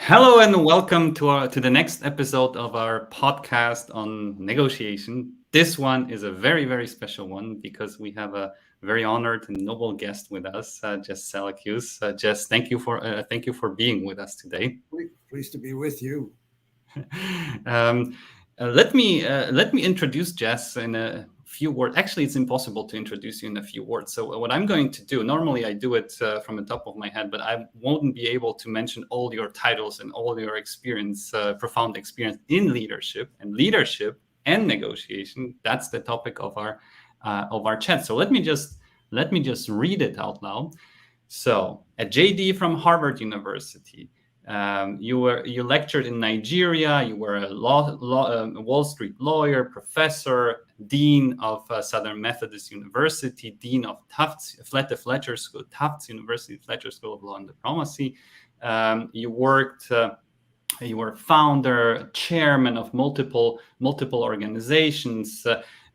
Hello and welcome to the next episode of our podcast on negotiation. This one is a very special one because we have a very honored and noble guest with us, Jeswald Salacuse. Jess, thank you for being with us today. Pleased to be with you. um, let me introduce Jess in a few words. Actually, it's impossible to introduce you in a few words. So what I'm going to do, normally I do it from the top of my head, but I won't be able to mention all your titles and all your experience, profound experience in leadership and negotiation. That's the topic of our chat. So let me just read it out loud. So a JD from Harvard University. You lectured in Nigeria. You were a Wall Street lawyer, professor, dean of Southern Methodist University, dean of Tufts, Fletcher School, Tufts University, Fletcher School of Law and Diplomacy. You were founder, chairman of multiple organizations.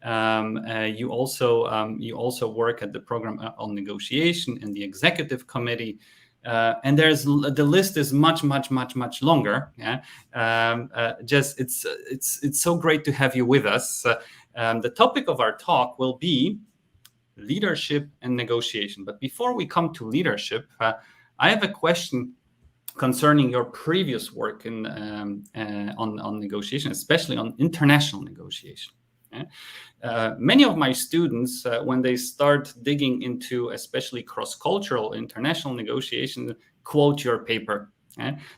You also work at the program on negotiation and the executive committee. And the list is much longer. Yeah, just it's so great to have you with us. The topic of our talk will be leadership and negotiation. But before we come to leadership, I have a question concerning your previous work on negotiation, especially on international negotiation. Many of my students, when they start digging into especially cross-cultural international negotiation, quote your paper.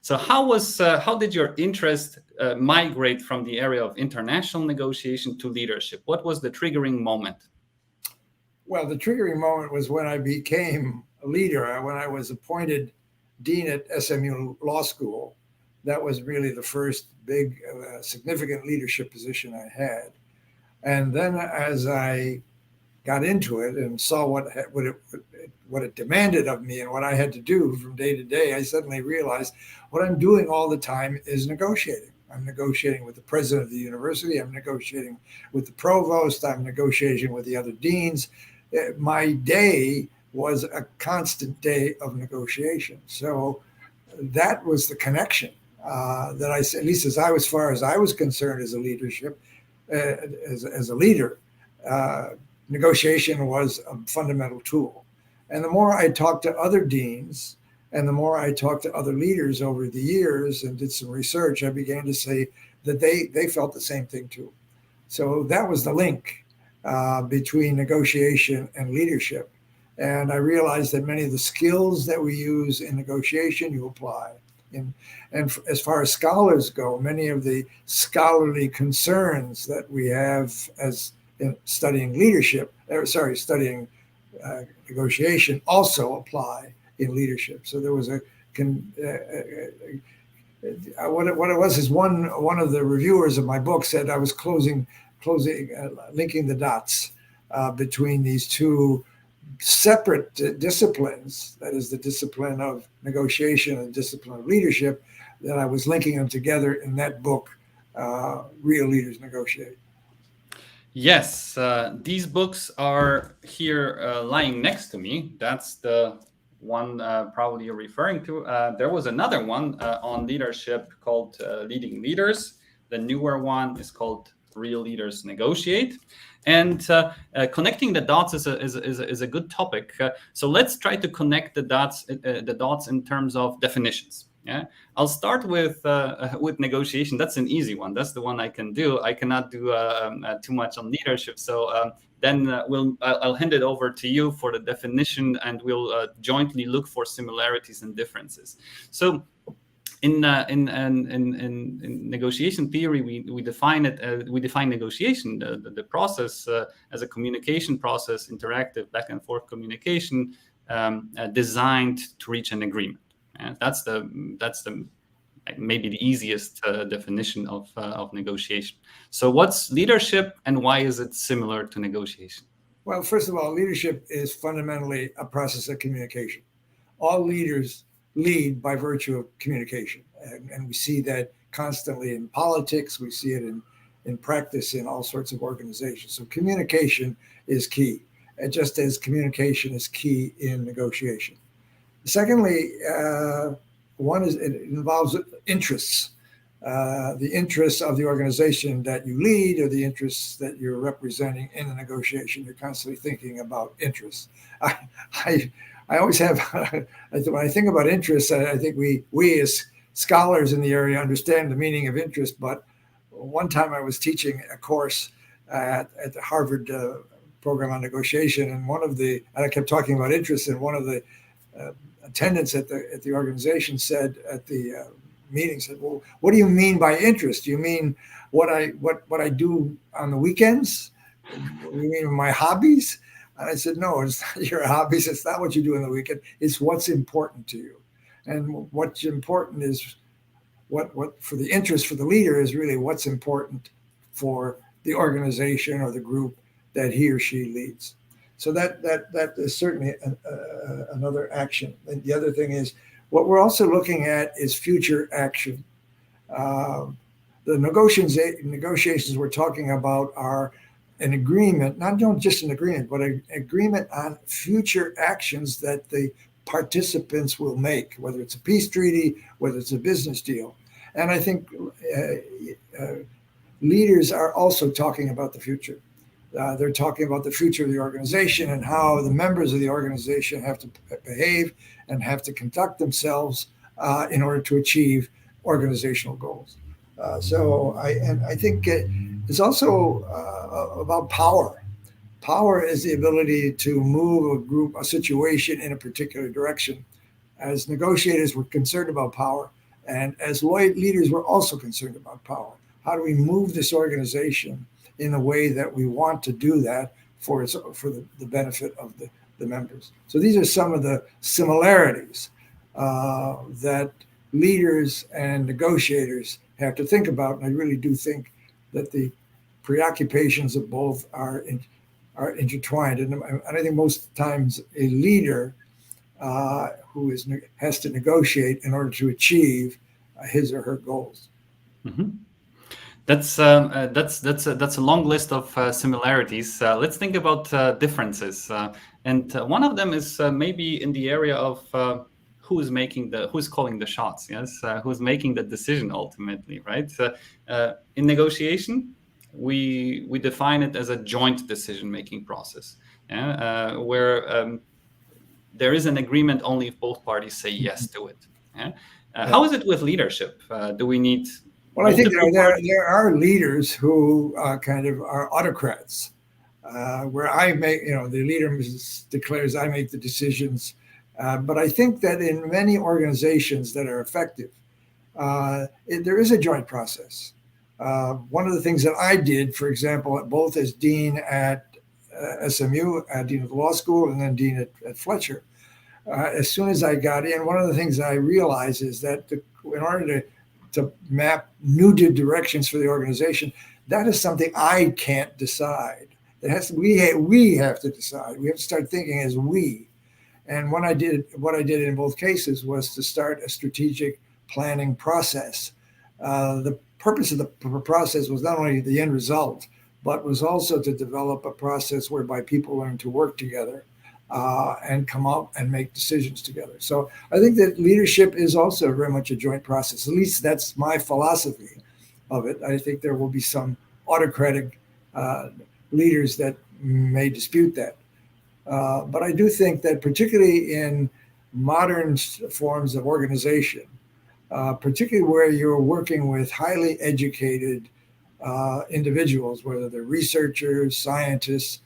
So how did your interest migrate from the area of international negotiation to leadership? What was the triggering moment? Well, the triggering moment was when I became a leader, when I was appointed dean at SMU Law School. That was really the first big, significant leadership position I had. And then as I got into it and saw what it demanded of me and what I had to do from day to day, I suddenly realized what I'm doing all the time is negotiating. I'm negotiating with the president of the university. I'm negotiating with the provost. I'm negotiating with the other deans. My day was a constant day of negotiation. So that was the connection that at least as far as I was concerned as a leadership, as a leader, negotiation was a fundamental tool. And the more I talked to other deans and the more I talked to other leaders over the years and did some research, I began to say that they felt the same thing too. So that was the link between negotiation and leadership. And I realized that many of the skills that we use in negotiation, you apply. And as far as scholars go, many of the scholarly concerns that we have as in studying studying negotiation also apply in leadership. So there was what it was is one of the reviewers of my book said I was linking the dots between these two separate disciplines, that is the discipline of negotiation and discipline of leadership, that I was linking them together in that book, Real Leaders Negotiate. Yes, these books are here lying next to me. That's the one probably you're referring to. There was another one on leadership called Leading Leaders. The newer one is called Real Leaders Negotiate. And connecting the dots is a good topic. So let's try to connect the dots in terms of definitions. Yeah, I'll start with negotiation. That's an easy one. That's the one I can do. I cannot do too much on leadership. So then I'll hand it over to you for the definition, and we'll jointly look for similarities and differences. So in negotiation theory, we define negotiation, the process as a communication process, interactive back and forth communication, designed to reach an agreement. And that's the maybe the easiest definition of negotiation. So what's leadership and why is it similar to negotiation? Well, first of all, leadership is fundamentally a process of communication. All leaders lead by virtue of communication. And we see that constantly in politics. We see it in practice in all sorts of organizations. So communication is key, just as communication is key in negotiation. Secondly, one is it involves interests. The interests of the organization that you lead or the interests that you're representing in the negotiation. You're constantly thinking about interests. I always have, when I think about interests, I think we as scholars in the area understand the meaning of interest. But one time I was teaching a course at the Harvard program on negotiation, and I kept talking about interest, and one of the attendants at the organization said at the meeting, said, "Well, what do you mean by interest? Do you mean what I do on the weekends? You mean my hobbies?" And I said, "No, it's not your hobbies. It's not what you do on the weekend. It's what's important to you. And what's important is what for the interest for the leader is really what's important for the organization or the group that he or she leads." So that is certainly another action. And the other thing is, what we're also looking at is future action. The negotiations we're talking about are an agreement, not just an agreement, but an agreement on future actions that the participants will make, whether it's a peace treaty, whether it's a business deal. And I think leaders are also talking about the future. They're talking about the future of the organization and how the members of the organization have to behave and have to conduct themselves in order to achieve organizational goals. So I think it's also about power. Power is the ability to move a situation in a particular direction. As negotiators, we're concerned about power, and as leaders, we're also concerned about power. How do we move this organization in a way that we want to do that for the benefit of the members? So these are some of the similarities that leaders and negotiators have to think about. And I really do think that the preoccupations of both are intertwined. And I think most times a leader who has to negotiate in order to achieve his or her goals. Mm-hmm. That's a long list of similarities. Let's think about differences, and one of them is maybe in the area of who's calling the shots. Yes, who's making the decision ultimately, right? In negotiation, we define it as a joint decision-making process, where there is an agreement only if both parties say yes to it. How is it with leadership? Do we need? Well, I think there are leaders who kind of are autocrats, where I make, the leader declares I make the decisions. But I think that in many organizations that are effective, there is a joint process. One of the things that I did, for example, both as dean at SMU, dean of the law school, and then dean at Fletcher, as soon as I got in, one of the things I realized is that in order to map new directions for the organization, that is something I can't decide. It has to, we have to decide. We have to start thinking as we. And what I did in both cases was to start a strategic planning process. The purpose of the process was not only the end result, but was also to develop a process whereby people learn to work together and come out and make decisions together. So I think that leadership is also very much a joint process. At least that's my philosophy of it. I think there will be some autocratic leaders that may dispute that. But I do think that particularly in modern forms of organization, particularly where you're working with highly educated individuals, whether they're researchers, scientists,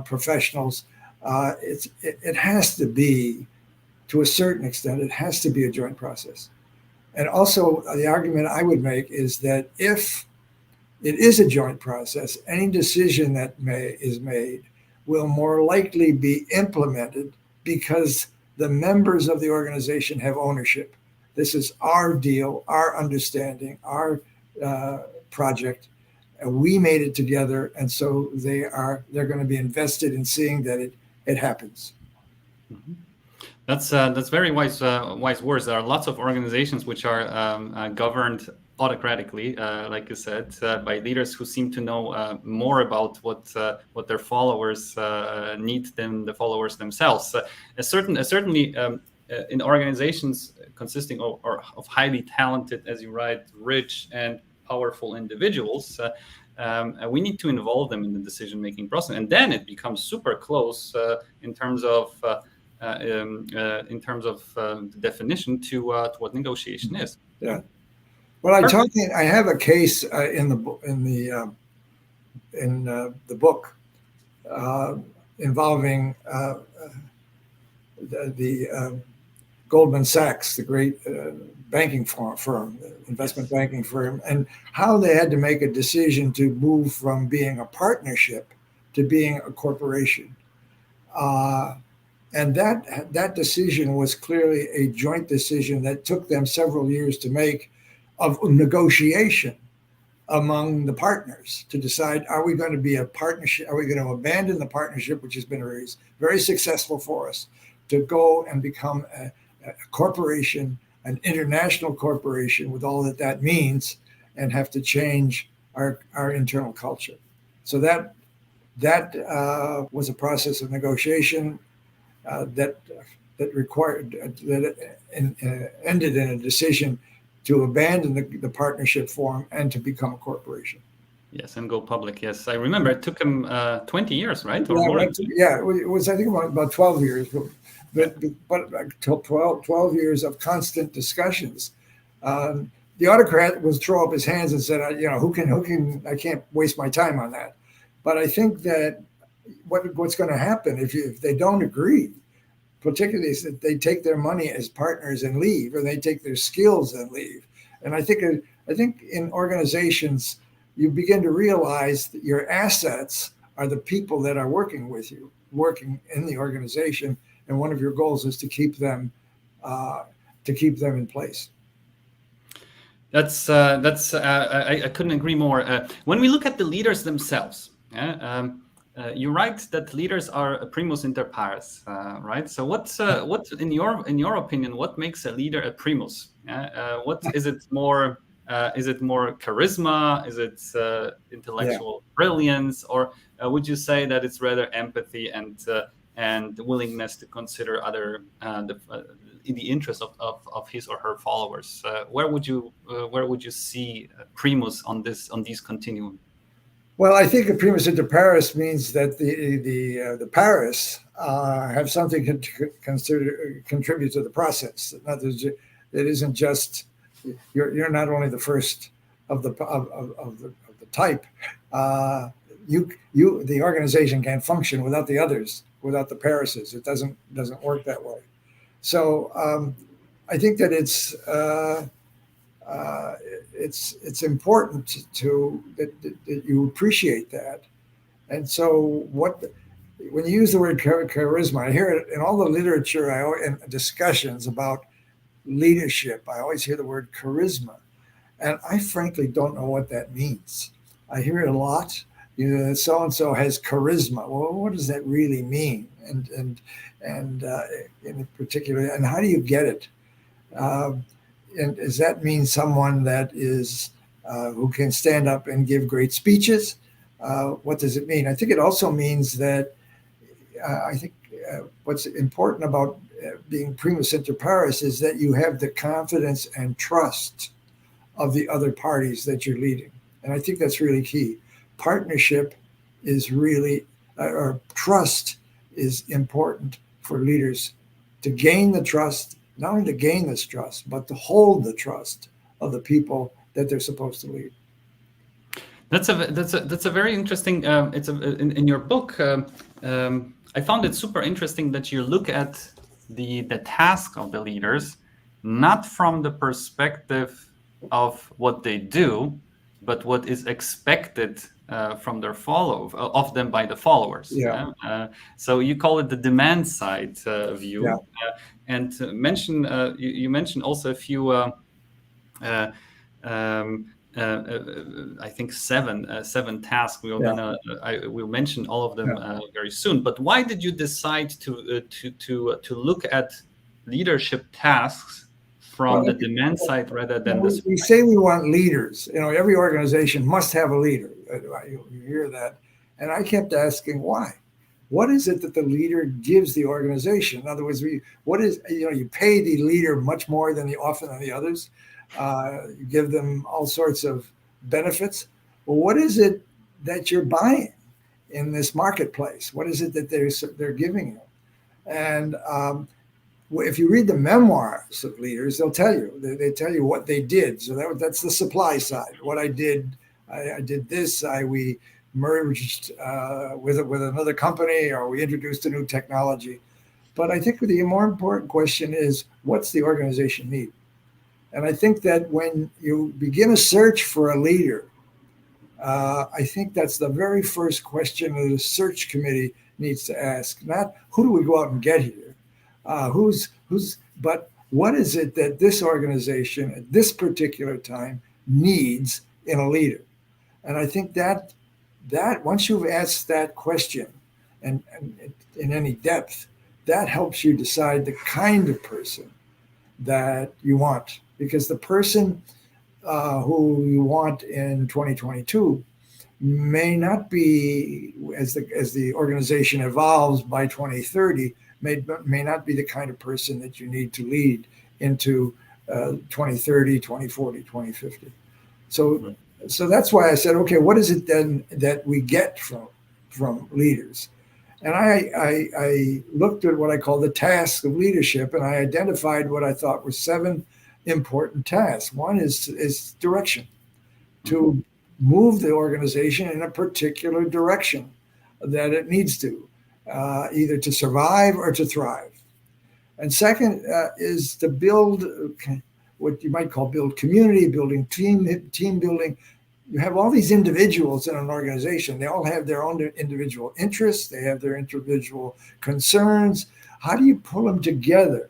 professionals, it has to be, to a certain extent, it has to be a joint process. And also the argument I would make is that if it is a joint process, any decision that is made will more likely be implemented because the members of the organization have ownership. This is our deal, our understanding, our project. And we made it together, and so they're going to be invested in seeing that it happens. Mm-hmm. That's very wise words. There are lots of organizations which are governed autocratically, like you said, by leaders who seem to know more about what their followers need than the followers themselves. Certainly, in organizations consisting of highly talented, as you write, rich and powerful individuals, we need to involve them in the decision-making process, and then it becomes super close in terms of the definition to what negotiation is. Yeah. Well, I have a case in the book involving the Goldman Sachs, the great banking firm, investment banking firm, and how they had to make a decision to move from being a partnership to being a corporation. And that decision was clearly a joint decision that took them several years to make, of negotiation among the partners to decide, are we going to be a partnership? Are we going to abandon the partnership, which has been very, very successful for us, to go and become a corporation, an international corporation with all that means, and have to change our internal culture? So that was a process of negotiation that ended in a decision to abandon the partnership form and to become a corporation. Yes, and go public. Yes, I remember it took him 20 years, right? Or more. Yeah, it was, I think, about 12 years, but 12 years of constant discussions. The autocrat would throw up his hands and said, who can, I can't waste my time on that. But I think that what's going to happen if they don't agree, particularly is that they take their money as partners and leave, or they take their skills and leave. And I think in organizations, you begin to realize that your assets are the people that are working with you, working in the organization, and one of your goals is to keep them in place. I couldn't agree more. When we look at the leaders themselves, you write that leaders are a primus inter pares, right? So what's in your opinion, what makes a leader a primus? What is it more? Is it more charisma? Is it intellectual brilliance, or would you say that it's rather empathy and willingness to consider other in the interest of his or her followers? Where would you see primus on these continuum? Well, I think a primus inter pares means that the pares have something to contribute to the process. It isn't just you're not only the first of the type. The organization can't function without the others, without the pareses. It doesn't work that way. So I think that it's important that you appreciate that. And so when you use the word charisma, I hear it in all the literature and discussions about leadership. I always hear the word charisma, and I frankly don't know what that means. I hear it a lot. So and so has charisma. Well, what does that really mean? And in particular, and how do you get it? And does that mean someone that is who can stand up and give great speeches? What does it mean? I think it also means that what's important about being primus inter pares is that you have the confidence and trust of the other parties that you're leading. And I think that's really key. Partnership is really, or trust is important for leaders to gain the trust, not only to gain this trust, but to hold the trust of the people that they're supposed to lead. That's a very interesting. In your book. I found it super interesting that you look at the task of the leaders not from the perspective of what they do, but what is expected from their of them by the followers. Yeah. So you call it the demand side view, yeah. And you mentioned also a few. I think seven tasks. We'll mention all of them very soon. But why did you decide to look at leadership tasks from the demand side rather than the? We say we want leaders. Every organization must have a leader. You hear that, and I kept asking why. what is it that the leader gives the organization? In other words, you pay the leader much more than often than the others. You give them all sorts of benefits. Well, what is it that you're buying in this marketplace? What is it that they're giving you? And if you read the memoirs of leaders, they'll tell you. They tell you what they did. So that's the supply side. What I did, I did this. We merged with another company, or we introduced a new technology. But I think the more important question is, what's the organization need? And I think that when you begin a search for a leader, I think that's the very first question that the search committee needs to ask. Not who do we go out and get here, but what is it that this organization at this particular time needs in a leader? And I think that once you've asked that question, and in any depth, that helps you decide the kind of person that you want. Because the person who you want in 2022 may not be, as the organization evolves by 2030, may not be the kind of person that you need to lead into 2030, 2040, 2050. So that's why I said, okay, what is it then that we get from leaders? And I looked at what I call the tasks of leadership, and I identified what I thought were 7 important tasks. One is direction, to move the organization in a particular direction that it needs to, either to survive or to thrive. And second is to build what you might call build community, building team building. You have all these individuals in an organization. They all have their own individual interests. They have their individual concerns. How do you pull them together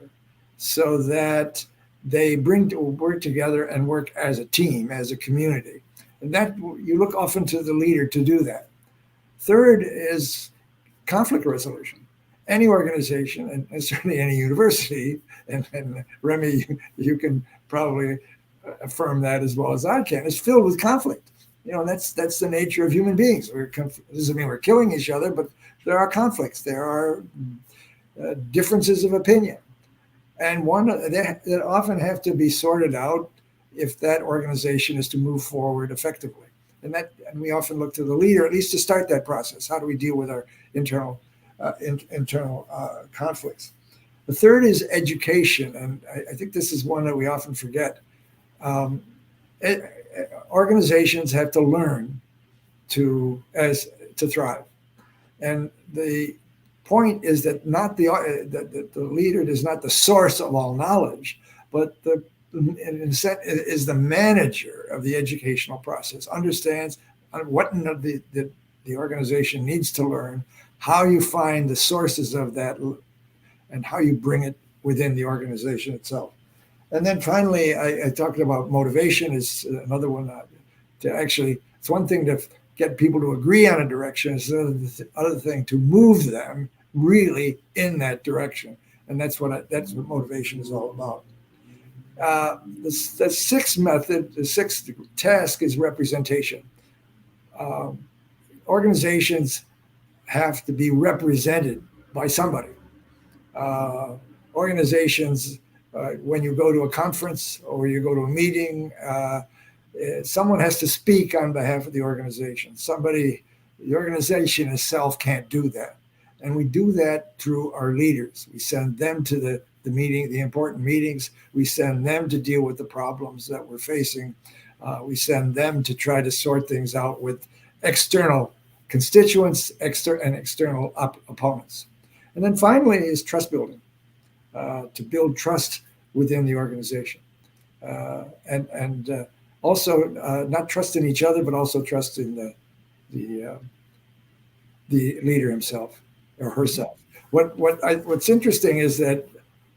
so that they work together and work as a team, as a community? And that you look often to the leader to do that. Third is conflict resolution. Any organization, and certainly any university, and Remy, you can probably affirm that as well as I can, is filled with conflict. That's the nature of human beings. Doesn't mean we're killing each other, but there are conflicts. There are differences of opinion. And that often have to be sorted out if that organization is to move forward effectively. And we often look to the leader, at least to start that process. How do we deal with our internal conflicts? The third is education, and I think this is one that we often forget. Organizations have to learn to thrive, and the point is that the leader is not the source of all knowledge, but is the manager of the educational process, understands what the organization needs to learn, how you find the sources of that, and how you bring it within the organization itself. And then finally, I talked about motivation is another one. It's one thing to get people to agree on a direction. It's another thing to move them really in that direction. And that's what motivation is all about. The sixth task is representation. Organizations have to be represented by somebody. Organizations, when you go to a conference or you go to a meeting, someone has to speak on behalf of the organization. The organization itself can't do that. And we do that through our leaders. We send them to the meeting, the important meetings. We send them to deal with the problems that we're facing. We send them to try to sort things out with external constituents and external opponents. And then finally is trust building, to build trust within the organization. And also not trust in each other, but also trust in the leader himself or herself. What's interesting is that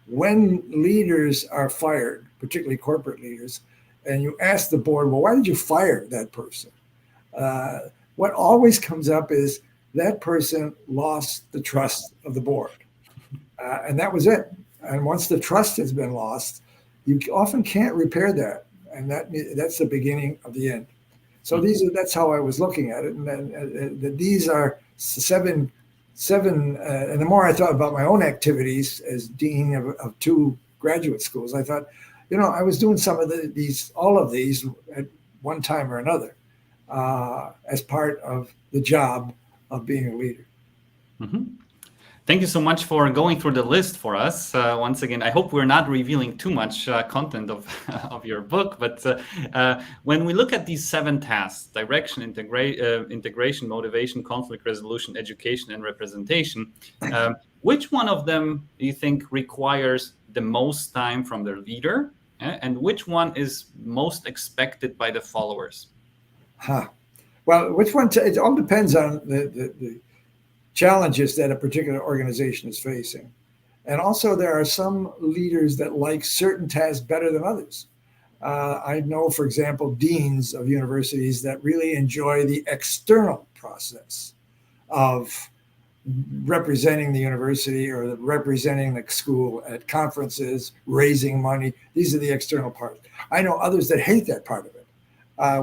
when leaders are fired, particularly corporate leaders, and you ask the board, well, why did you fire that person? What always comes up is that person lost the trust of the board. And that was it. And once the trust has been lost, you often can't repair that. And that's the beginning of the end. So that's how I was looking at it. And these are 7 and the more I thought about my own activities as dean of 2 graduate schools, I thought, I was doing some of all of these at one time or another as part of the job of being a leader. Mm-hmm. Thank you so much for going through the list for us. Once again, I hope we're not revealing too much content of your book, but when we look at these 7 tasks, direction, integration, motivation, conflict resolution, education, and representation, which one of them do you think requires the most time from their leader, and which one is most expected by the followers? Well, which one? It all depends on the challenges that a particular organization is facing. And also there are some leaders that like certain tasks better than others. I know, for example, deans of universities that really enjoy the external process of representing the university or representing the school at conferences, raising money. These are the external parts. I know others that hate that part of it,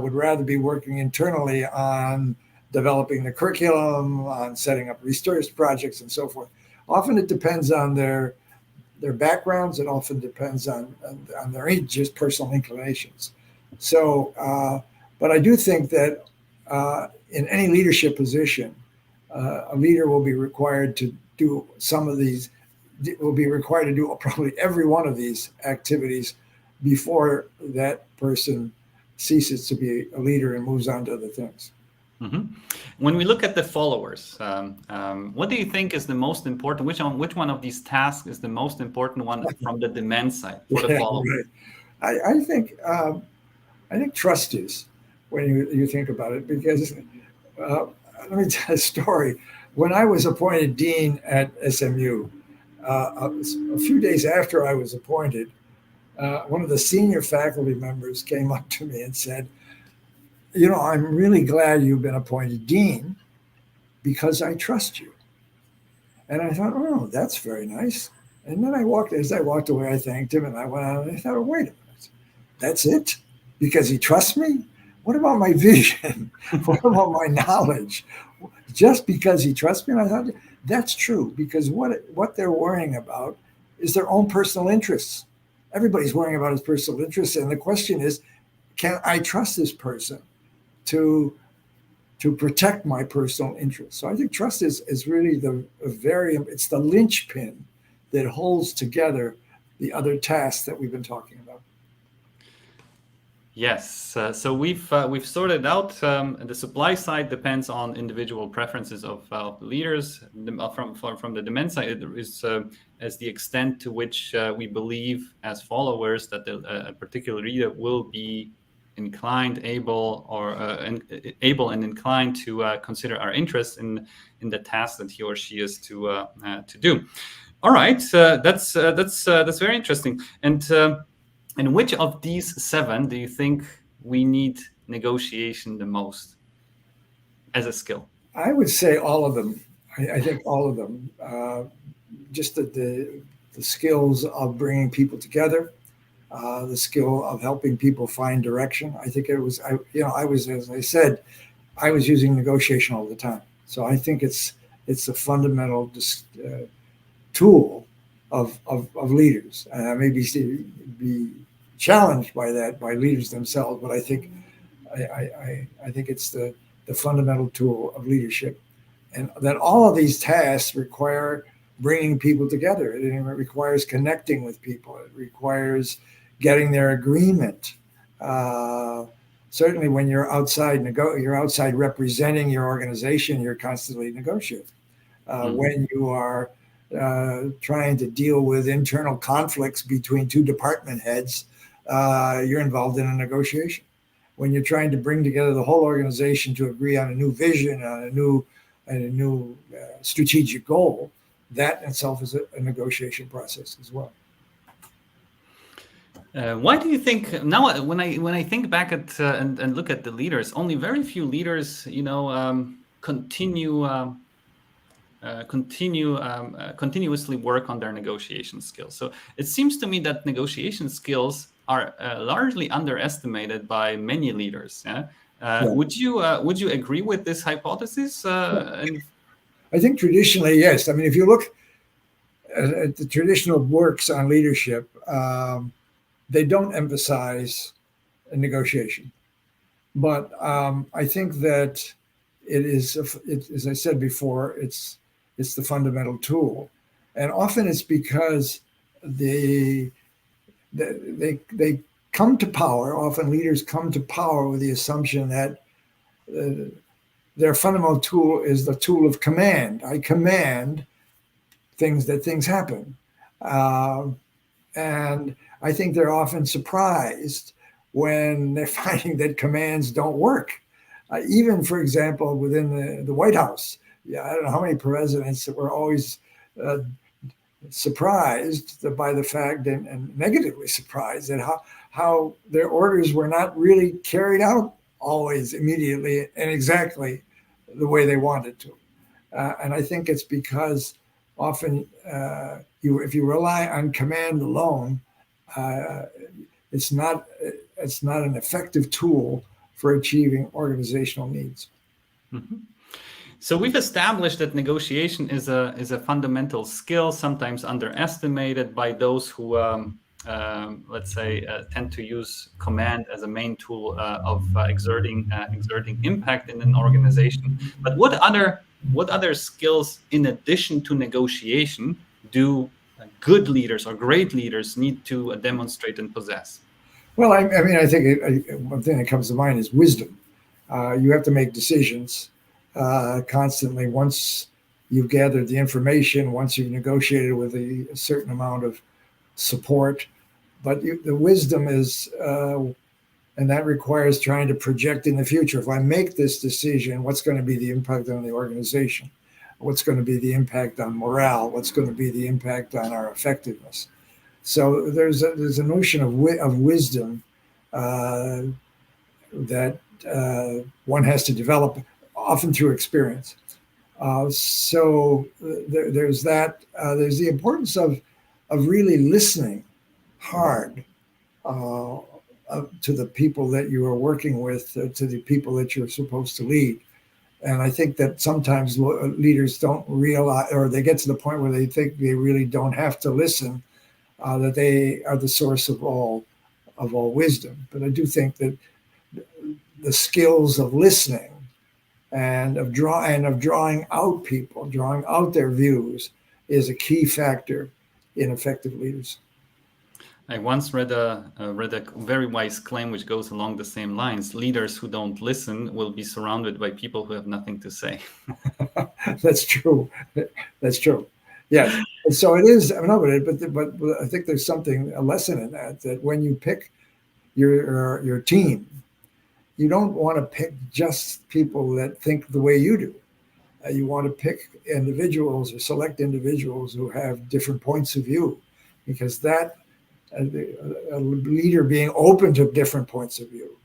would rather be working internally on developing the curriculum, on setting up research projects and so forth. Often it depends on their backgrounds. It often depends on their just personal inclinations. So, but I do think that in any leadership position, a leader will be required to do probably every one of these activities before that person ceases to be a leader and moves on to other things. Mm-hmm. When we look at the followers, what do you think is the most important? Which one of these tasks is the most important one from the demand side for the followers? Right. I think trust is, when you think about it, because let me tell a story. When I was appointed dean at SMU, a few days after I was appointed, one of the senior faculty members came up to me and said, I'm really glad you've been appointed dean because I trust you. And I thought, oh, that's very nice. And then as I walked away, I thanked him and I went on and I thought, oh, wait a minute, that's it? Because he trusts me? What about my vision? What about my knowledge? Just because he trusts me? And I thought, that's true, because what they're worrying about is their own personal interests. Everybody's worrying about his personal interests. And the question is, can I trust this person to protect my personal interests? So I think trust is really it's the linchpin that holds together the other tasks that we've been talking about. Yes, so we've sorted out the supply side depends on individual preferences of leaders. From the demand side, it is as the extent to which we believe as followers that a particular leader will be inclined, able and inclined to consider our interests in the task that he or she is to do. All right, that's very interesting. And which of these 7 do you think we need negotiation the most as a skill? I would say all of them. I think all of them. Just the skills of bringing people together, the skill of helping people find direction. I think it was, as I said, I was using negotiation all the time. So I think it's a fundamental tool of leaders. Maybe be challenged by that by leaders themselves, but I think it's the fundamental tool of leadership, and that all of these tasks require bringing people together. It requires connecting with people. It requires getting their agreement. Certainly, when you're outside representing your organization, you're constantly negotiating. When you are trying to deal with internal conflicts between 2 department heads, you're involved in a negotiation. When you're trying to bring together the whole organization to agree on a new vision, on a new strategic goal, that in itself is a negotiation process as well. Why do you think now, when I think back at and look at the leaders, only very few leaders, continuously work on their negotiation skills? So it seems to me that negotiation skills are largely underestimated by many leaders. Yeah? Would you agree with this hypothesis? I think traditionally, yes. I mean, if you look at the traditional works on leadership, they don't emphasize a negotiation. But I think that it is, as I said before, it's the fundamental tool, and often it's because they come to power. Often leaders come to power with the assumption that their fundamental tool is the tool of command. I command things happen, and I think they're often surprised when they're finding that commands don't work. Even, for example, within the White House, I don't know how many presidents that were always surprised by the fact, and negatively surprised at how their orders were not really carried out always immediately and exactly the way they wanted to. And I think it's because often if you rely on command alone, it's not an effective tool for achieving organizational needs. Mm-hmm. So we've established that negotiation is a fundamental skill, sometimes underestimated by those who, let's say, tend to use command as a main tool of exerting impact in an organization. But what other skills, in addition to negotiation, do good leaders or great leaders need to demonstrate and possess? Well, I mean, I think one thing that comes to mind is wisdom. You have to make decisions constantly. Once you've gathered the information, once you've negotiated with a certain amount of support, but the wisdom is, and that requires trying to project in the future. If I make this decision, what's going to be the impact on the organization? What's going to be the impact on morale? What's going to be the impact on our effectiveness? So there's a notion of wisdom that one has to develop, often through experience. So there's that. There's the importance of really listening hard to the people that you are working with, to the people that you're supposed to lead. And I think that sometimes leaders don't realize, or they get to the point where they think they really don't have to listen, that they are the source of all wisdom. But I do think that the skills of listening and of drawing out people, drawing out their views, is a key factor in effective leaders. I once read a very wise claim which goes along the same lines: leaders who don't listen will be surrounded by people who have nothing to say. That's true. That's true. Yes. And so it is. But I think there's a lesson in that when you pick your team, you don't want to pick just people that think the way you do. You want to pick individuals or select individuals who have different points of view, because that a leader being open to different points of view,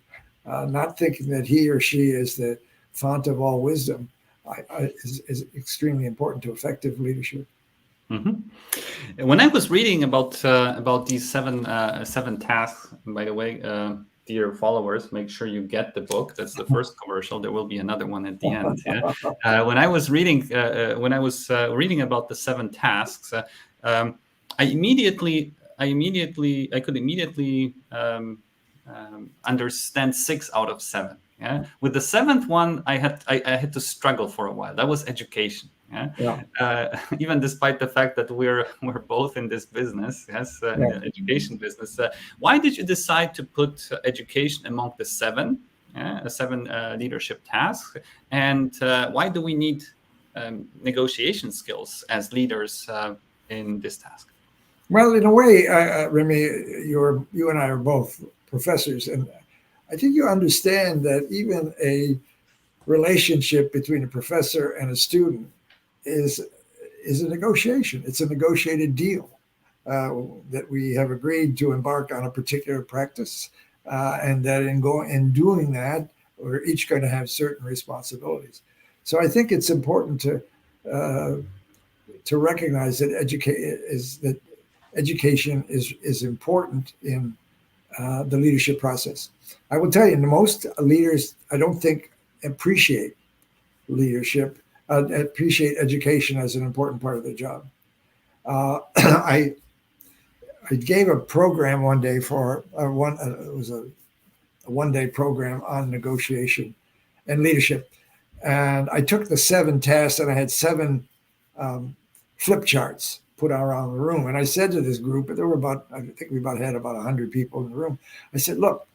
not thinking that he or she is the font of all wisdom, is extremely important to effective leadership. Mm-hmm. When I was reading about these seven tasks, by the way, dear followers, make sure you get the book. That's the first commercial. There will be another one at the end. Yeah? When I was reading about the 7 tasks, I could immediately understand 6 out of 7. Yeah. With the 7th one, I had to struggle for a while. That was education. Yeah. Yeah. Even despite the fact that we're both in this business, yes, education business. Why did you decide to put education among the 7 leadership tasks? And why do we need negotiation skills as leaders in this task? Well, in a way, Remy, you and I are both professors, and I think you understand that even a relationship between a professor and a student is a negotiation. It's a negotiated deal that we have agreed to embark on a particular practice, and that in doing that, we're each going to have certain responsibilities. So I think it's important to recognize that education is important in the leadership process. I will tell you, most leaders, I don't think, appreciate leadership appreciate education as an important part of their job. I gave a program one day for it was a one-day program on negotiation and leadership, and I took the 7 tasks and I had 7 flip charts put around the room, and I said to this group, there were I think we had about 100 people in the room. I said, look,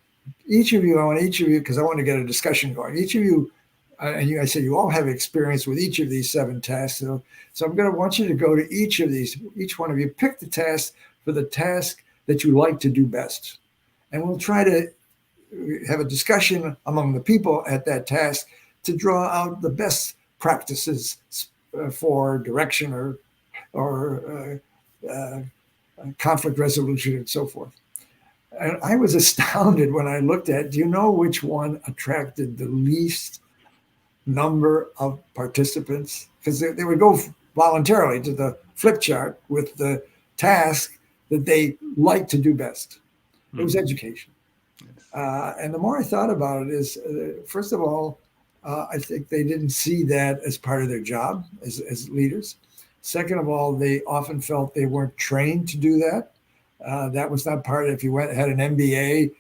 I want each of you, because I want to get a discussion going. Each of you, I said, you all have experience with each of these 7 tasks. So I'm going to want you to go to each one of you, pick the task for the task that you like to do best. And we'll try to have a discussion among the people at that task to draw out the best practices for direction or conflict resolution and so forth. And I was astounded when I looked at, do you know which one attracted the least number of participants? Because they would go voluntarily to the flip chart with the task that they like to do best. It was education. And the more I thought about it is, first of all, I think they didn't see that as part of their job as leaders. Second of all, they often felt they weren't trained to do that. That was not part of, if you had an MBA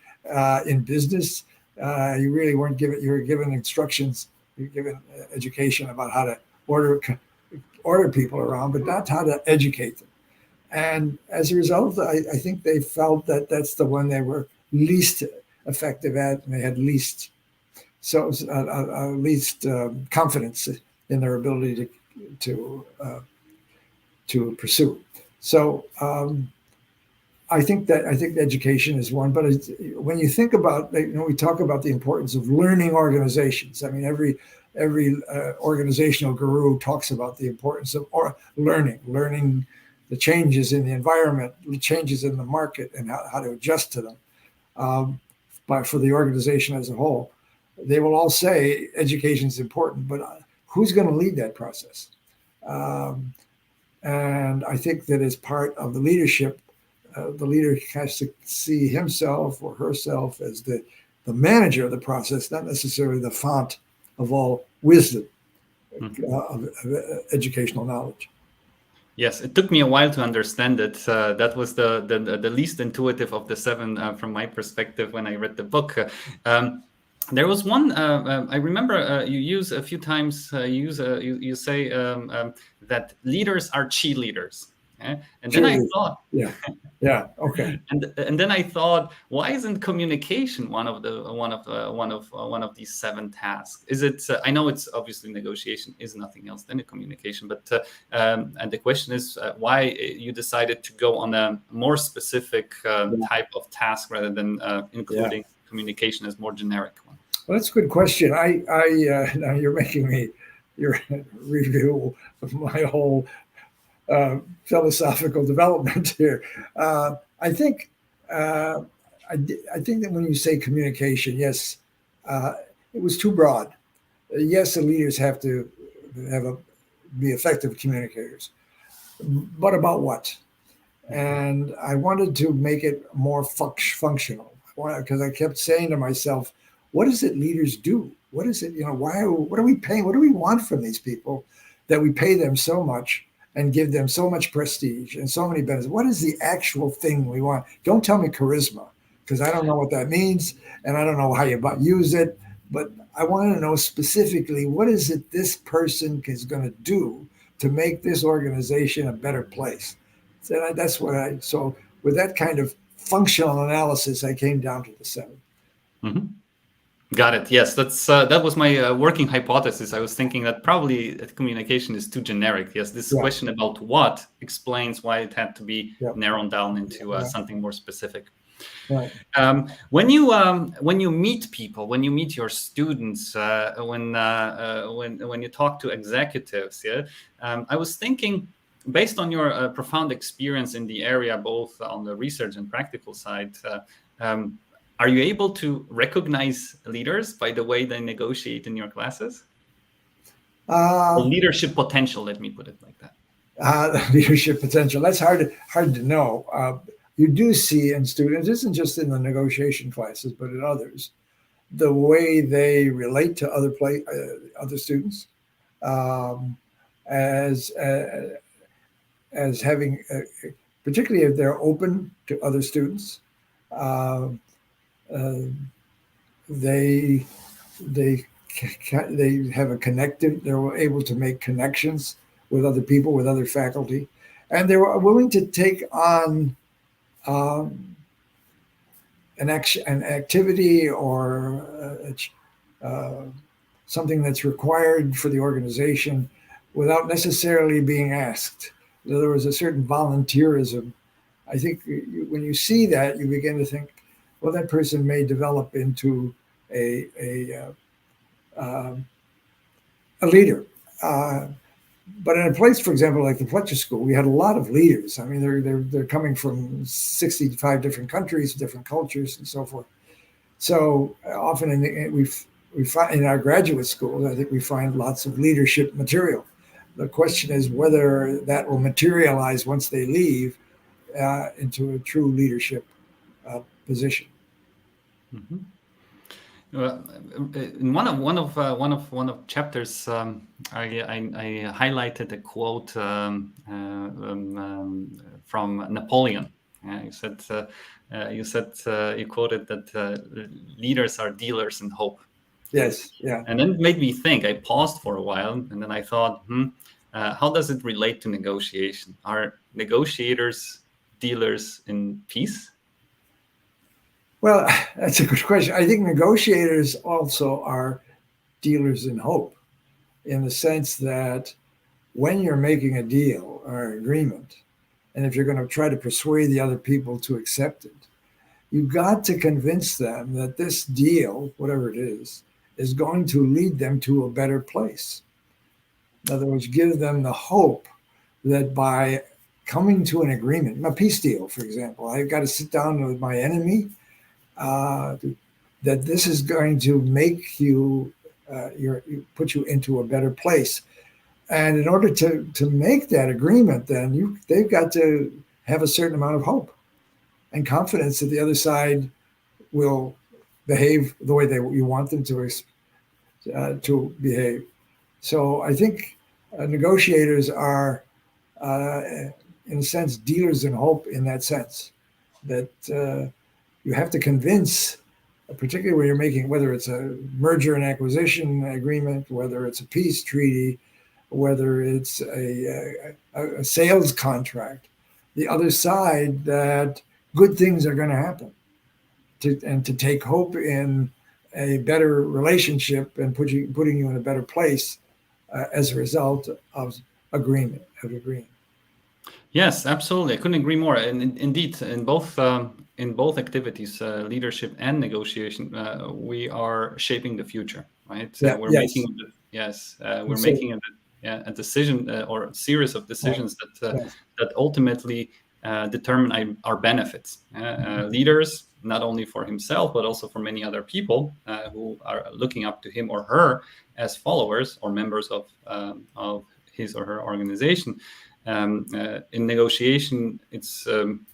in business, you really weren't given, you were given instructions, you were given education about how to order people around, but not how to educate them. And as a result, I think they felt that that's the one they were least effective at, and they had least confidence in their ability to pursue. So I think education is one. But when you think about, we talk about the importance of learning organizations. I mean, every organizational guru talks about the importance of learning the changes in the environment, the changes in the market, and how to adjust to them. For the organization as a whole, they will all say education is important, but who's going to lead that process? And I think that as part of the leadership, the leader has to see himself or herself as the manager of the process, not necessarily the font of all wisdom of educational knowledge. Yes, it took me a while to understand it. That was the least intuitive of the 7 from my perspective when I read the book. There was one I remember you use a few times. You say that leaders are cheerleaders, and then I thought, okay. And then I thought, why isn't communication one of these 7 tasks? Is it? I know it's obviously negotiation is nothing else than a communication, but and the question is why you decided to go on a more specific type of task rather than including communication as more generic one. Well, that's a good question. Now you're making me your review of my whole philosophical development here. I think that when you say communication, yes, it was too broad. Yes, the leaders have to be effective communicators, but about what? And I wanted to make it more functional, because I kept saying to myself, what is it leaders do? What is it, what are we paying? What do we want from these people that we pay them so much and give them so much prestige and so many benefits? What is the actual thing we want? Don't tell me charisma, because I don't know what that means, and I don't know how you use it, but I want to know specifically, what is it this person is going to do to make this organization a better place? So with that kind of functional analysis, I came down to the 7. Mm-hmm. Got it. Yes, that was my working hypothesis. I was thinking that probably communication is too generic. Yes, this question about what explains why it had to be narrowed down into something more specific. Right. When you meet people, when you meet your students, when you talk to executives, I was thinking, based on your profound experience in the area, both on the research and practical side, are you able to recognize leaders by the way they negotiate in your classes? Leadership potential, let me put it like that. Leadership potential, that's hard to know. You do see in students, this isn't just in the negotiation classes, but in others, the way they relate to other students, um, as having, particularly if they're open to other students. Uh, uh, they they they have a connective. They're able to make connections with other people, with other faculty, and they were willing to take on an activity or something that's required for the organization without necessarily being asked. There was a certain volunteerism. I think when you see that, you begin to think, well, that person may develop into a leader. But in a place, for example, like the Fletcher School, we had a lot of leaders. I mean, they're coming from 65 different countries, different cultures, and so forth. So often we find in our graduate schools, I think we find lots of leadership material. The question is whether that will materialize once they leave into a true leadership position. Mm-hmm. Well, in one of chapters, I highlighted a quote from Napoleon. You quoted that leaders are dealers in hope. Yes, yeah. And then it made me think. I paused for a while, and then I thought, how does it relate to negotiation? Are negotiators dealers in peace? Well, that's a good question. I think negotiators also are dealers in hope, in the sense that when you're making a deal or an agreement, and if you're going to try to persuade the other people to accept it, you've got to convince them that this deal, whatever it is going to lead them to a better place. In other words, give them the hope that by coming to an agreement, a peace deal, for example, I've got to sit down with my enemy, that this is going to make you, put you into a better place. And in order to make that agreement, then they've got to have a certain amount of hope and confidence that the other side will behave the way you want them to behave. So I think negotiators are, in a sense, dealers in hope in that sense, that you have to convince, particularly when you're making, whether it's a merger and acquisition agreement, whether it's a peace treaty, whether it's a sales contract, the other side that good things are going to happen, and to take hope in a better relationship and putting you in a better place as a result of agreement. Yes, absolutely. I couldn't agree more. And indeed, in both activities, leadership and negotiation, we are shaping the future, right? Yeah, we're yes. making a decision or a series of decisions that ultimately determine our benefits. Leaders, not only for himself, but also for many other people who are looking up to him or her as followers or members of his or her organization. In negotiation, it's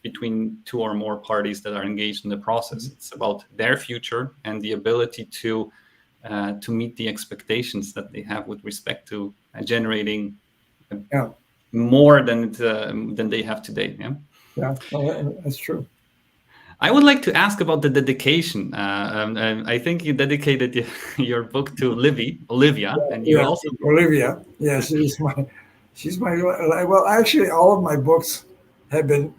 between two or more parties that are engaged in the process. Mm-hmm. It's about their future and the ability to meet the expectations that they have with respect to generating more than they have today. Yeah, well, that's true. I would like to ask about the dedication. I think you dedicated your book to Olivia, and you also Olivia. Yeah, she's my. Well, actually, all of my books have been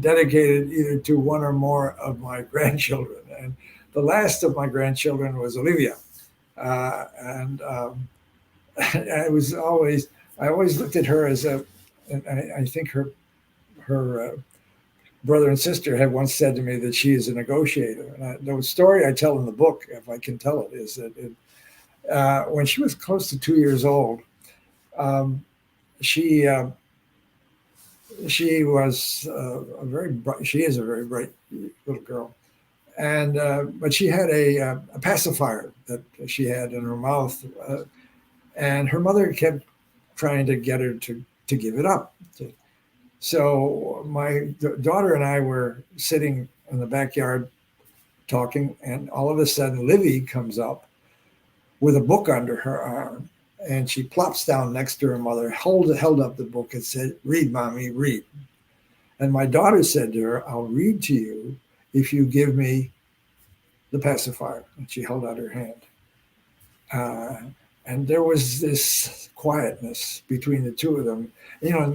dedicated either to one or more of my grandchildren, and the last of my grandchildren was Olivia, and I always looked at her as and I think her brother and sister had once said to me that she is a negotiator. And the story I tell in the book, if I can tell it, is that when she was close to 2 years old, she was she is a very bright little girl, and but she had a pacifier that she had in her mouth, and her mother kept trying to get her to give it up. So my daughter and I were sitting in the backyard talking, and all of a sudden Livy comes up with a book under her arm, and she plops down next to her mother, held up the book and said, "Read, Mommy, read." And my daughter said to her, "I'll read to you if you give me the pacifier." And she held out her hand. And there was this quietness between the two of them.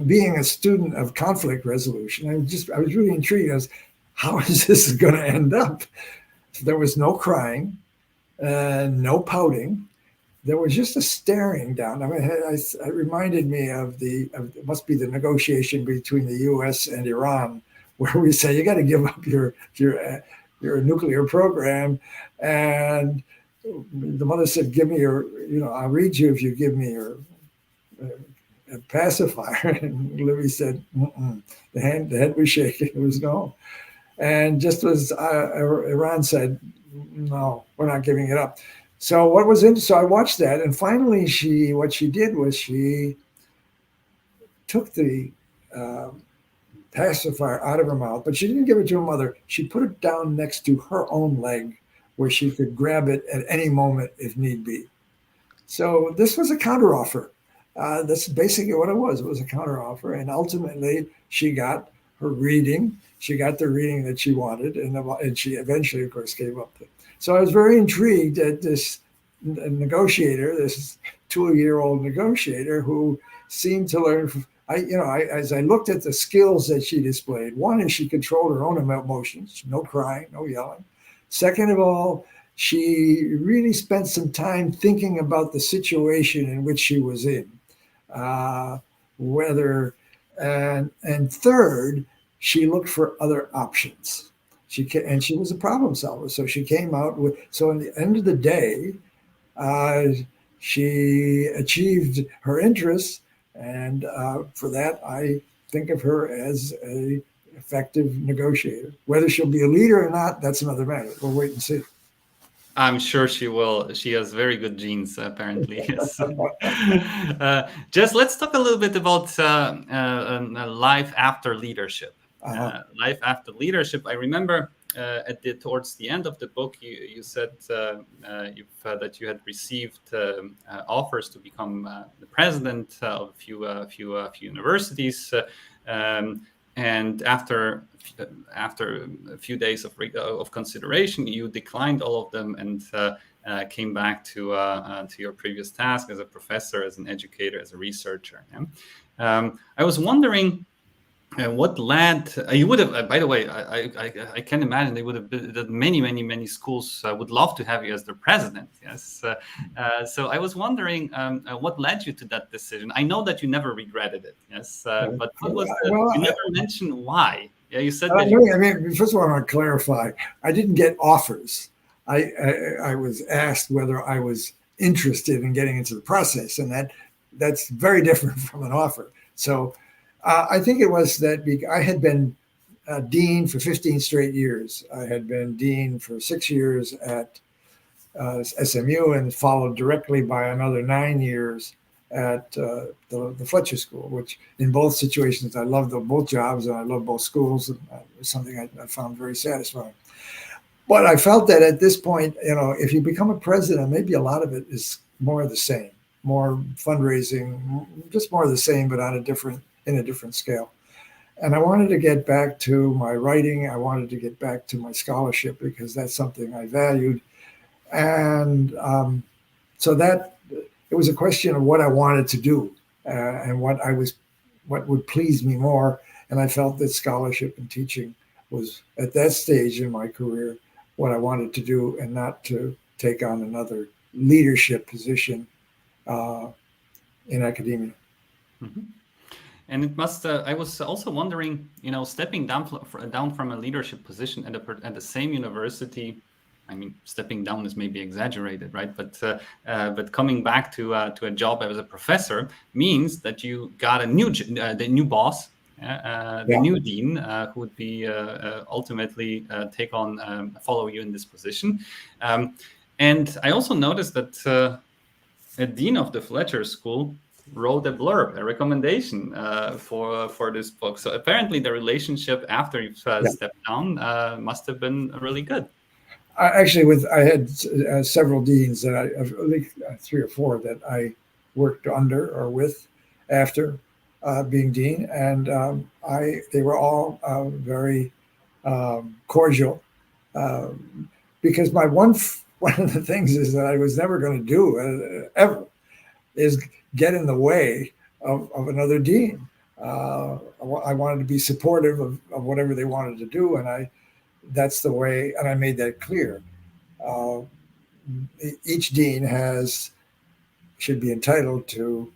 Being a student of conflict resolution, I was really intrigued as how is this going to end up? There was no crying, no pouting. There was just a staring down. I mean, it reminded me of it must be the negotiation between the U.S. and Iran, where we say you got to give up your nuclear program, and the mother said, "Give me I'll read you if you give me your pacifier." And Libby said, "Mm-mm." The head was shaking. It was no. And just as Iran said, "No, we're not giving it up." So so I watched that, and finally what she did was she took the pacifier out of her mouth, but she didn't give it to her mother. She put it down next to her own leg, where she could grab it at any moment if need be. So this was a counteroffer. That's basically what it was. It was a counteroffer. And ultimately, she got her reading. She got the reading that she wanted. And she eventually, of course, gave up. So I was very intrigued at this negotiator, this 2-year-old negotiator who seemed to learn. As I looked at the skills that she displayed, one is she controlled her own emotions, no crying, no yelling. Second of all, she really spent some time thinking about the situation in which she was in, and third, she looked for other options. She was a problem solver, so she came out with. So in the end of the day, she achieved her interests, and for that, I think of her as a effective negotiator. Whether she'll be a leader or not, that's another matter. We'll wait and see. I'm sure she will. She has very good genes, apparently. Yes. Just let's talk a little bit about life after leadership. Life after leadership. I remember towards the end of the book, you said that you had received offers to become the president of a few universities. And after a few days of consideration, you declined all of them and came back to your previous task as a professor, as an educator, as a researcher. I was wondering what led you would have. By the way, I can imagine they would have been that many schools would love to have you as their president. Yes. So I was wondering what led you to that decision. I know that you never regretted it. Yes. But what was you never mentioned why. Yeah, you said that. First of all, I want to clarify. I didn't get offers. I was asked whether I was interested in getting into the process, and that's very different from an offer. So. I think it was that I had been dean for 15 straight years. I had been dean for 6 years at SMU and followed directly by another 9 years at the Fletcher School, which in both situations, I loved both jobs and I loved both schools. And it was something I found very satisfying. But I felt that at this point, if you become a president, maybe a lot of it is more of the same, more fundraising, just more of the same, but in a different scale. And I wanted to get back to my writing. I wanted to get back to my scholarship because that's something I valued. And so that it was a question of what I wanted to do and what would please me more. And I felt that scholarship and teaching was at that stage in my career what I wanted to do, and not to take on another leadership position in academia. Mm-hmm. And it must. I was also wondering, stepping down from a leadership position at the same university. I mean, stepping down is maybe exaggerated, right? But coming back to a job as a professor means that you got the new boss, the new dean, who would be ultimately follow you in this position. And I also noticed that a dean of the Fletcher School wrote a blurb, a recommendation for this book. So apparently the relationship after you've stepped down must have been really good. I had several deans that I least 3 or 4 that I worked under or with after being dean, and they were all very cordial, because one of the things is that I was never going to do ever is get in the way of another dean. I wanted to be supportive of whatever they wanted to do, and that's the way, and I made that clear. Each dean should be entitled to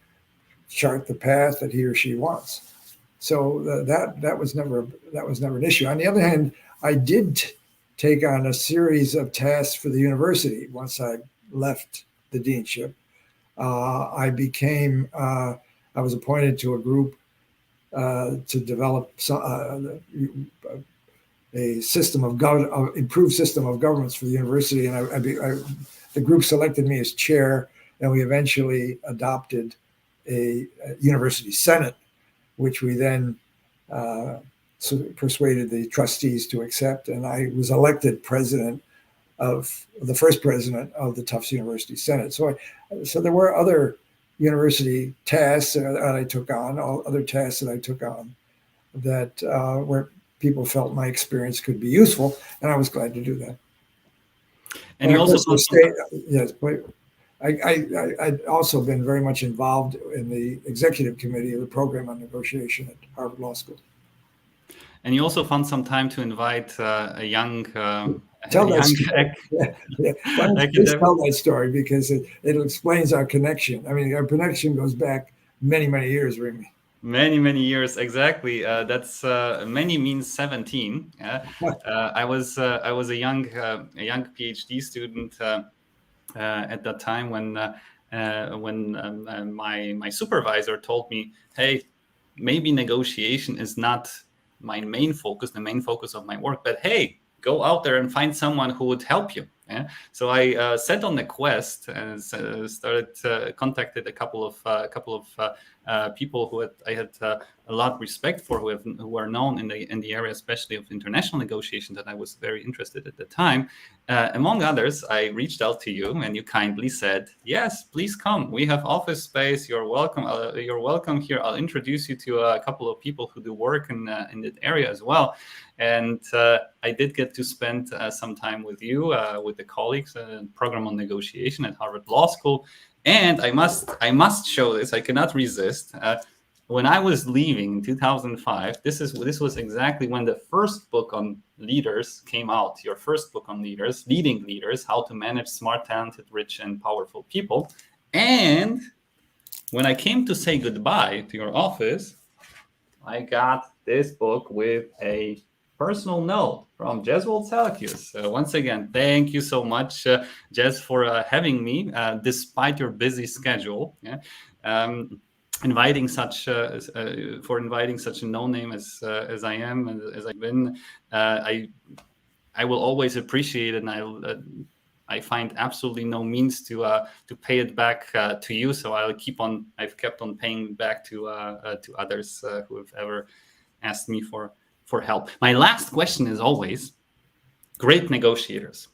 chart the path that he or she wants. So that was never an issue. On the other hand, I did take on a series of tasks for the university once I left the deanship. I was appointed to a group to develop a system of improved system of governance for the university, and the group selected me as chair, and we eventually adopted a university senate, which we then persuaded the trustees to accept, and I was elected the first president of the Tufts University Senate. So there were other university tasks that I took on, other tasks that I took on that where people felt my experience could be useful, and I was glad to do that. And you also yes, I'd also been very much involved in the executive committee of the program on negotiation at Harvard Law School. And you also found some time to invite a young tell that story. Why don't you just tell that story, because it explains our connection. I mean, our connection goes back many, many years, Remy. Many years, exactly. That's many means 17. I was a young PhD student at that time when my supervisor told me, "Hey, maybe negotiation is not my main focus, the main focus of my work, but hey, go out there and find someone who would help you." Yeah? So I set on a quest and contacted a couple of people who I had a lot of respect for, who are known in the area, especially of international negotiation, that I was very interested at the time. Among others, I reached out to you, and you kindly said, "Yes, please come. We have office space. You're welcome. You're welcome here. I'll introduce you to a couple of people who do work in that area as well." And I did get to spend some time with you, with the colleagues in program on negotiation at Harvard Law School. And I must show this. I cannot resist. When I was leaving in 2005, this was exactly when the first book on leaders came out. Your first book on leaders, Leading Leaders: How to Manage Smart, Talented, Rich, and Powerful People. And when I came to say goodbye to your office, I got this book with a personal note from Jeswald Salacuse. Once again, thank you so much, Jess, for having me, despite your busy schedule. Yeah? Inviting such a no-name as I am, as I've been. I will always appreciate it, and I find absolutely no means to pay it back to you. So I've kept on paying back to others who have ever asked me for help. My last question is always great negotiators.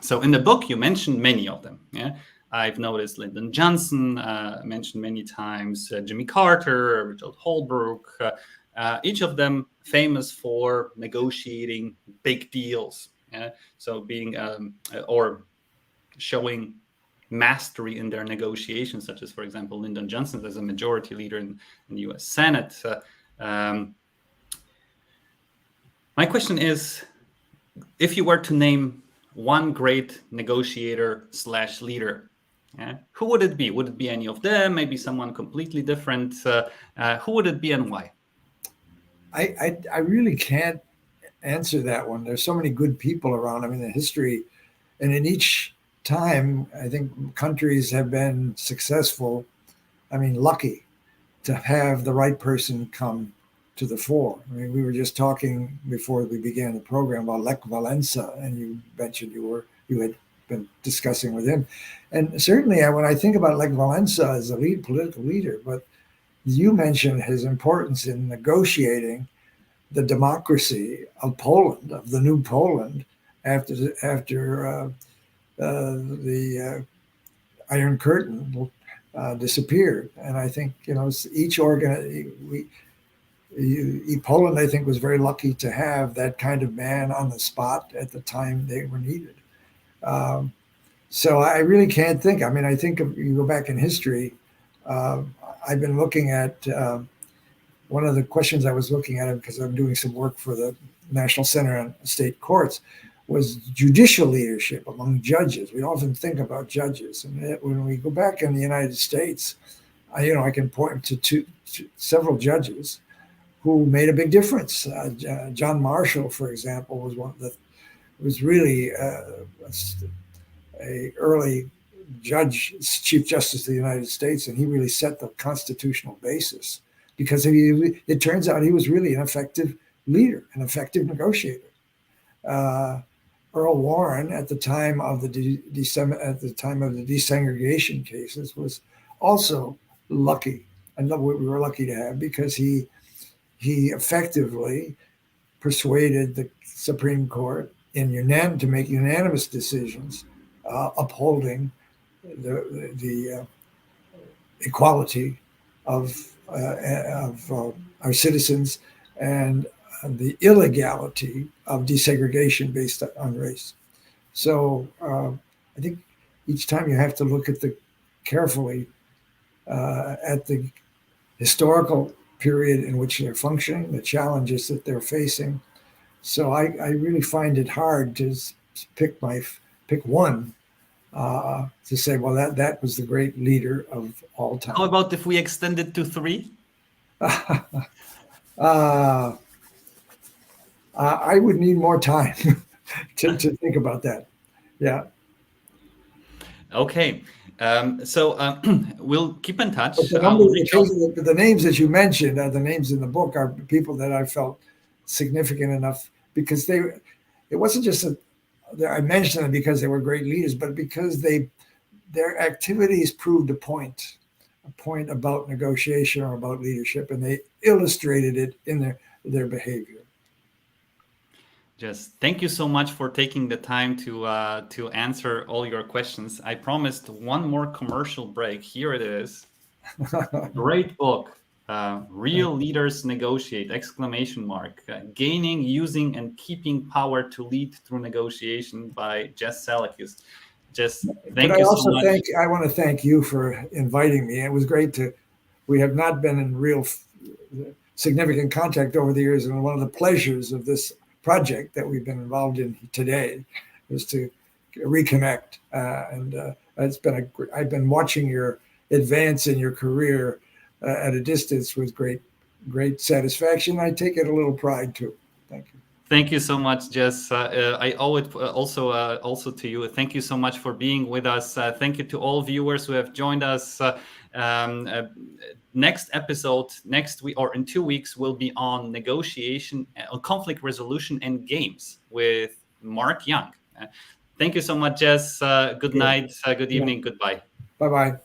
So in the book, you mentioned many of them. Yeah, I've noticed Lyndon Johnson mentioned many times, Jimmy Carter, Richard Holbrooke, each of them famous for negotiating big deals. Yeah? So being or showing mastery in their negotiations, such as, for example, Lyndon Johnson as a majority leader in the U.S. Senate. My question is, if you were to name one great negotiator / leader, who would it be? Would it be any of them? Maybe someone completely different? Who would it be, and why? I really can't answer that one. There's so many good people around. I mean, the history, and in each time, I think countries have been successful. I mean, lucky to have the right person come to the fore. I mean, we were just talking before we began the program about Lech Walesa, and you mentioned you had been discussing with him. And certainly when I think about Lech Walesa as a political leader, but you mentioned his importance in negotiating the democracy of Poland, of the new Poland, after the Iron Curtain disappeared. And I think, each Poland, I think, was very lucky to have that kind of man on the spot at the time they were needed. So I really can't think. I mean, I think if you go back in history, I've been looking at one of the questions I was looking at, because I'm doing some work for the National Center on State Courts, was judicial leadership among judges. We often think about judges, and when we go back in the United States, I can point to several judges who made a big difference. John Marshall, for example, was one that was really a early judge, Chief Justice of the United States, and he really set the constitutional basis, because it turns out he was really an effective leader, an effective negotiator. Earl Warren, at the time of the desegregation cases, was also lucky. I know we were lucky to have, because he effectively persuaded the Supreme Court to make unanimous decisions upholding the equality of our citizens and the illegality of desegregation based on race. So I think each time you have to look carefully at the historical period in which they're functioning, the challenges that they're facing. So I really find it hard to pick one to say, well, that was the great leader of all time. How about if we extend it to 3? I would need more time to think about that. Yeah. Okay. So we'll keep in touch. The names that you mentioned, the names in the book, are people that I felt significant enough, because it wasn't just I mentioned them because they were great leaders, but because their activities proved a point about negotiation or about leadership, and they illustrated it in their behavior. Just thank you so much for taking the time to answer all your questions. I promised one more commercial break. Here it is. Great book. Real Leaders Negotiate! ! Gaining, Using, and Keeping Power to Lead Through Negotiation by Jeswald Salacuse. Just thank you so much. I want to thank you for inviting me. It was great we have not been in real significant contact over the years, and one of the pleasures of this project that we've been involved in today is to reconnect. I've been watching your advance in your career at a distance with great satisfaction. I take it a little pride too. Thank you. Thank you so much, Jess. I owe it also to you. Thank you so much for being with us. Thank you to all viewers who have joined us. Next episode, next week or in 2 weeks, will be on negotiation, conflict resolution, and games with Mark Young. Thank you so much, Jess. Good night, good evening, goodbye. Bye-bye.